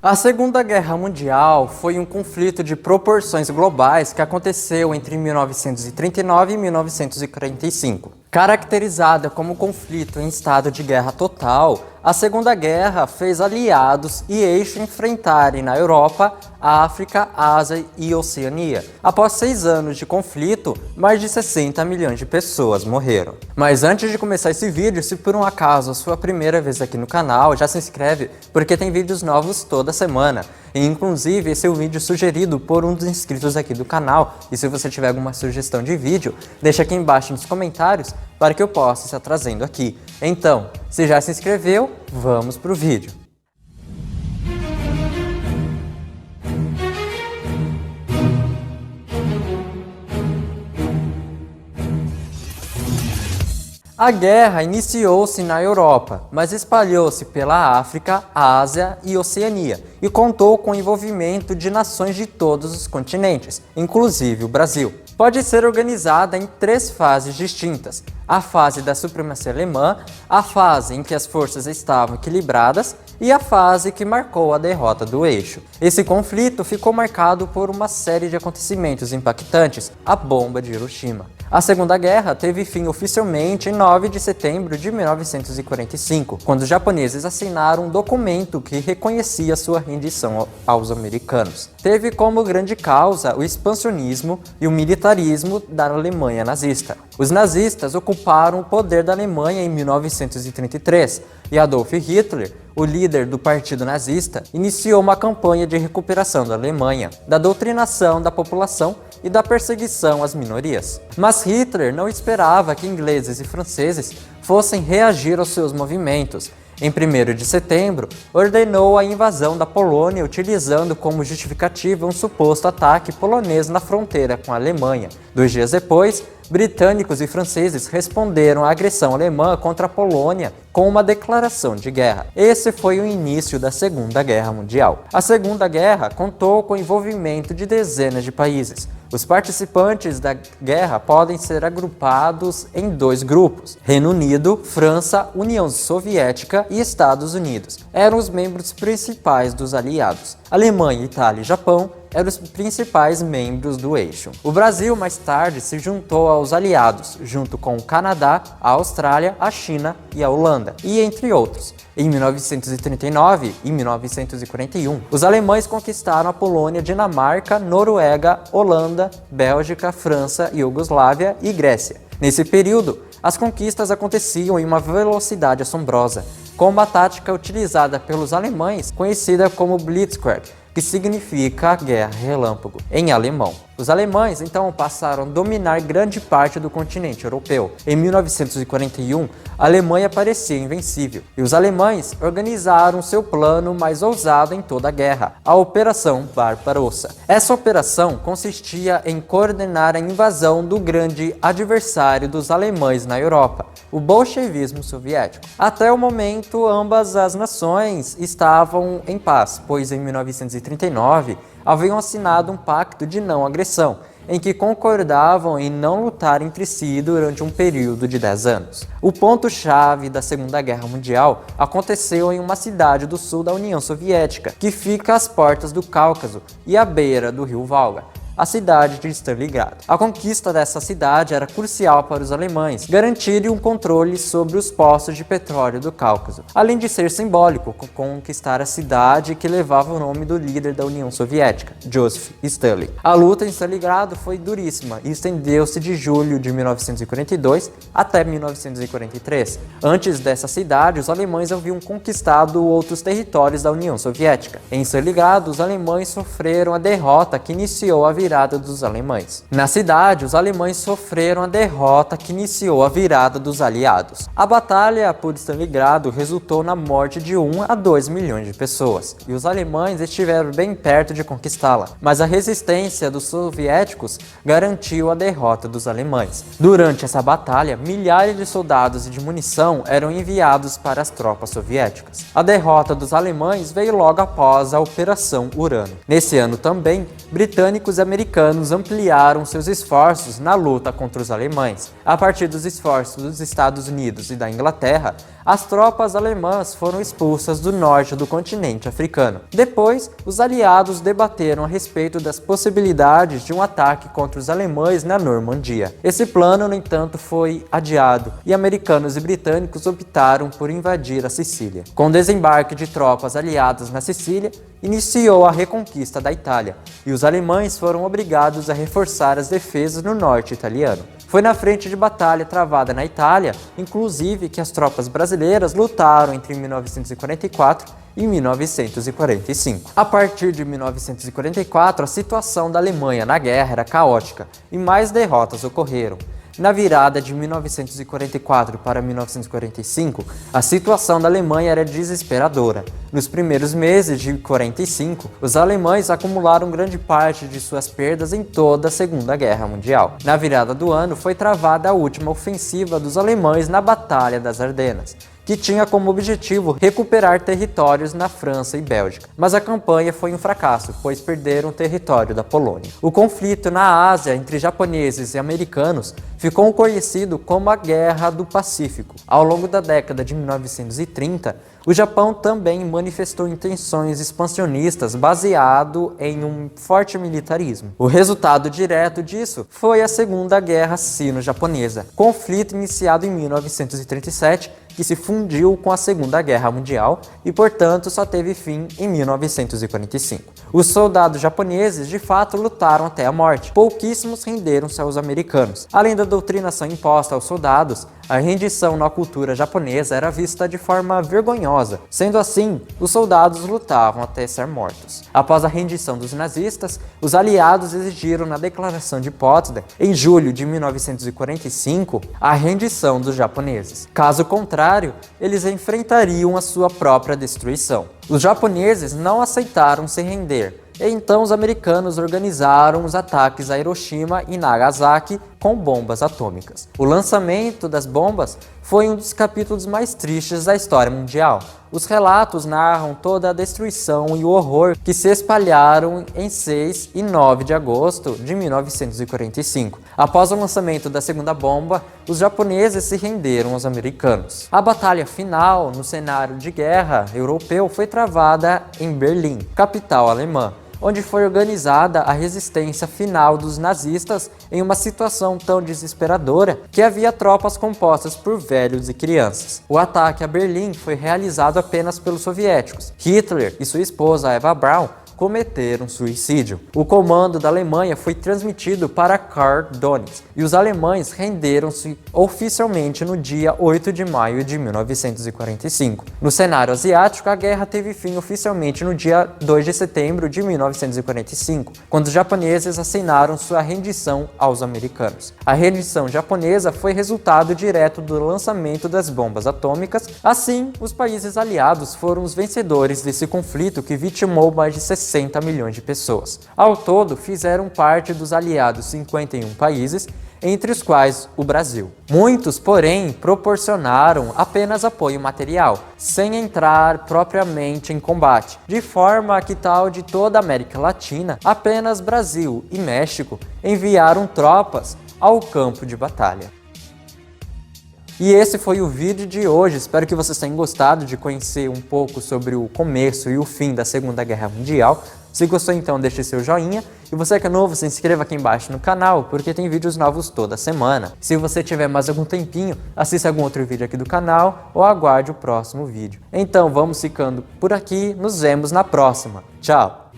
A Segunda Guerra Mundial foi um conflito de proporções globais que aconteceu entre 1939 e 1945. Caracterizada como conflito em estado de guerra total, a Segunda Guerra fez aliados e eixo enfrentarem na Europa, África, Ásia e Oceania. Após 6 anos de conflito, mais de 60 milhões de pessoas morreram. Mas antes de começar esse vídeo, se por um acaso é a sua primeira vez aqui no canal, já se inscreve porque tem vídeos novos toda semana. E inclusive esse é o vídeo sugerido por um dos inscritos aqui do canal. E se você tiver alguma sugestão de vídeo, deixa aqui embaixo nos comentários para que eu possa estar trazendo aqui. Então, se já se inscreveu, vamos pro vídeo. A guerra iniciou-se na Europa, mas espalhou-se pela África, Ásia e Oceania e contou com o envolvimento de nações de todos os continentes, inclusive o Brasil. Pode ser organizada em 3 fases distintas: a fase da supremacia alemã, a fase em que as forças estavam equilibradas e a fase que marcou a derrota do eixo. Esse conflito ficou marcado por uma série de acontecimentos impactantes, a bomba de Hiroshima. A Segunda Guerra teve fim oficialmente em 9 de setembro de 1945, quando os japoneses assinaram um documento que reconhecia sua rendição aos americanos. Teve como grande causa o expansionismo e o militarismo da Alemanha nazista. Os nazistas ocuparam o poder da Alemanha em 1933 e Adolf Hitler, o líder do partido nazista, iniciou uma campanha de recuperação da Alemanha, da doutrinação da população e da perseguição às minorias. Mas Hitler não esperava que ingleses e franceses fossem reagir aos seus movimentos. Em 1º de setembro, ordenou a invasão da Polônia, utilizando como justificativa um suposto ataque polonês na fronteira com a Alemanha. 2 dias depois, britânicos e franceses responderam à agressão alemã contra a Polônia com uma declaração de guerra. Esse foi o início da Segunda Guerra Mundial. A Segunda Guerra contou com o envolvimento de dezenas de países. Os participantes da guerra podem ser agrupados em 2 grupos: Reino Unido, França, União Soviética e Estados Unidos. Eram os membros principais dos aliados. Alemanha, Itália e Japão eram os principais membros do eixo. O Brasil, mais tarde, se juntou aos aliados, junto com o Canadá, a Austrália, a China e a Holanda, e entre outros. Em 1939 e 1941, os alemães conquistaram a Polônia, Dinamarca, Noruega, Holanda, Bélgica, França, Iugoslávia e Grécia. Nesse período, as conquistas aconteciam em uma velocidade assombrosa, com uma tática utilizada pelos alemães conhecida como Blitzkrieg, que significa guerra relâmpago em alemão. Os alemães então passaram a dominar grande parte do continente europeu. Em 1941, a Alemanha parecia invencível, e os alemães organizaram seu plano mais ousado em toda a guerra, a Operação Barbarossa. Essa operação consistia em coordenar a invasão do grande adversário dos alemães na Europa, o bolchevismo soviético. Até o momento, ambas as nações estavam em paz, pois em 1939 haviam assinado um pacto de não agressão, em que concordavam em não lutar entre si durante um período de 10 anos. O ponto-chave da Segunda Guerra Mundial aconteceu em uma cidade do sul da União Soviética, que fica às portas do Cáucaso e à beira do rio Volga, a cidade de Stalingrado. A conquista dessa cidade era crucial para os alemães garantirem um controle sobre os poços de petróleo do Cáucaso, além de ser simbólico conquistar a cidade que levava o nome do líder da União Soviética, Joseph Stalin. A luta em Stalingrado foi duríssima e estendeu-se de julho de 1942 até 1943. Antes dessa cidade, os alemães haviam conquistado outros territórios da União Soviética. Em Stalingrado, os alemães sofreram a derrota que iniciou a virada dos alemães. Na cidade, os alemães sofreram a derrota que iniciou a virada dos aliados. A batalha por Stalingrado resultou na morte de 1 a 2 milhões de pessoas, e os alemães estiveram bem perto de conquistá-la, mas a resistência dos soviéticos garantiu a derrota dos alemães. Durante essa batalha, milhares de soldados e de munição eram enviados para as tropas soviéticas. A derrota dos alemães veio logo após a Operação Urano. Nesse ano também, britânicos e americanos ampliaram seus esforços na luta contra os alemães. A partir dos esforços dos Estados Unidos e da Inglaterra, as tropas alemãs foram expulsas do norte do continente africano. Depois, os aliados debateram a respeito das possibilidades de um ataque contra os alemães na Normandia. Esse plano, no entanto, foi adiado e americanos e britânicos optaram por invadir a Sicília. Com o desembarque de tropas aliadas na Sicília, iniciou a reconquista da Itália e os alemães foram obrigados a reforçar as defesas no norte italiano. Foi na frente de batalha travada na Itália, inclusive, que as tropas brasileiras lutaram entre 1944 e 1945. A partir de 1944, a situação da Alemanha na guerra era caótica e mais derrotas ocorreram. Na virada de 1944 para 1945, a situação da Alemanha era desesperadora. Nos primeiros meses de 45, os alemães acumularam grande parte de suas perdas em toda a Segunda Guerra Mundial. Na virada do ano, foi travada a última ofensiva dos alemães na Batalha das Ardenas, que tinha como objetivo recuperar territórios na França e Bélgica. Mas a campanha foi um fracasso, pois perderam território da Polônia. O conflito na Ásia entre japoneses e americanos ficou conhecido como a Guerra do Pacífico. Ao longo da década de 1930, o Japão também manifestou intenções expansionistas baseado em um forte militarismo. O resultado direto disso foi a Segunda Guerra Sino-Japonesa, conflito iniciado em 1937, que se fundiu com a Segunda Guerra Mundial e, portanto, só teve fim em 1945. Os soldados japoneses, de fato, lutaram até a morte. Pouquíssimos renderam-se aos americanos. Além da doutrinação imposta aos soldados, a rendição na cultura japonesa era vista de forma vergonhosa. Sendo assim, os soldados lutavam até ser mortos. Após a rendição dos nazistas, os aliados exigiram na Declaração de Potsdam, em julho de 1945, a rendição dos japoneses. Caso contrário, eles enfrentariam a sua própria destruição. Os japoneses não aceitaram se render. E então os americanos organizaram os ataques a Hiroshima e Nagasaki com bombas atômicas. O lançamento das bombas foi um dos capítulos mais tristes da história mundial. Os relatos narram toda a destruição e o horror que se espalharam em 6 e 9 de agosto de 1945. Após o lançamento da segunda bomba, os japoneses se renderam aos americanos. A batalha final, no cenário de guerra europeu, foi travada em Berlim, capital alemã, onde foi organizada a resistência final dos nazistas em uma situação tão desesperadora que havia tropas compostas por velhos e crianças. O ataque a Berlim foi realizado apenas pelos soviéticos. Hitler e sua esposa Eva Braun cometeram suicídio. O comando da Alemanha foi transmitido para Karl Dönitz e os alemães renderam-se oficialmente no dia 8 de maio de 1945. No cenário asiático, a guerra teve fim oficialmente no dia 2 de setembro de 1945, quando os japoneses assinaram sua rendição aos americanos. A rendição japonesa foi resultado direto do lançamento das bombas atômicas. Assim, os países aliados foram os vencedores desse conflito que vitimou mais de 60 milhões de pessoas. Ao todo, fizeram parte dos aliados 51 países, entre os quais o Brasil. Muitos, porém, proporcionaram apenas apoio material, sem entrar propriamente em combate, de forma que tal de toda a América Latina, apenas Brasil e México enviaram tropas ao campo de batalha. E esse foi o vídeo de hoje, espero que vocês tenham gostado de conhecer um pouco sobre o começo e o fim da Segunda Guerra Mundial. Se gostou, então deixe seu joinha, e você que é novo, se inscreva aqui embaixo no canal, porque tem vídeos novos toda semana. Se você tiver mais algum tempinho, assista algum outro vídeo aqui do canal, ou aguarde o próximo vídeo. Então vamos ficando por aqui, nos vemos na próxima. Tchau!